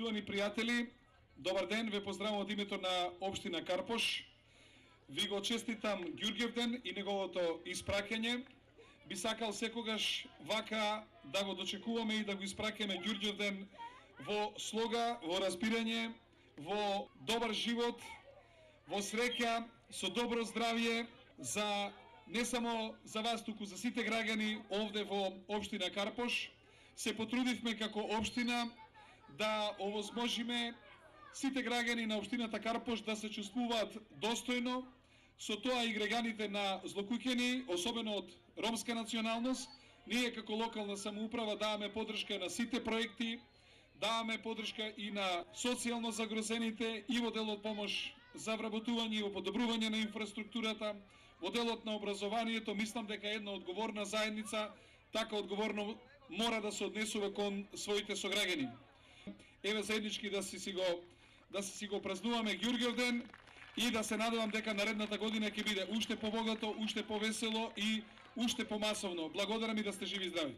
Почитувани пријатели, добар ден, ве поздравувам од името на општина Карпош. Ви го честитам Ѓурѓевден и неговото испраќање. Би сакал секогаш вака да го дочекуваме и да го испраќаме Ѓурѓевден во слога, во разбирање, во добар живот, во среќа, со добро здравје за не само за вас, туку за сите граѓани овде во општина Карпош. Се потрудивме како општина да овозможиме сите граѓани на општината Карпош да се чувствуваат достојно, со тоа и граѓаните на Злокуќени, особено од ромска националност. Ние како локална самоуправа даваме поддршка на сите проекти, даваме поддршка и на социјално загрозените и во делот помош за вработување и во подобрување на инфраструктурата, во делот на образованието. Мислам дека една одговорна заедница така одговорно мора да се однесува кон своите сограѓани. Еве заеднички да си го празнуваме Ѓурѓевден и да се надевам дека наредната година ќе биде уште побогато, уште повесело и уште помасовно. Благодарам и да сте живи и здрави.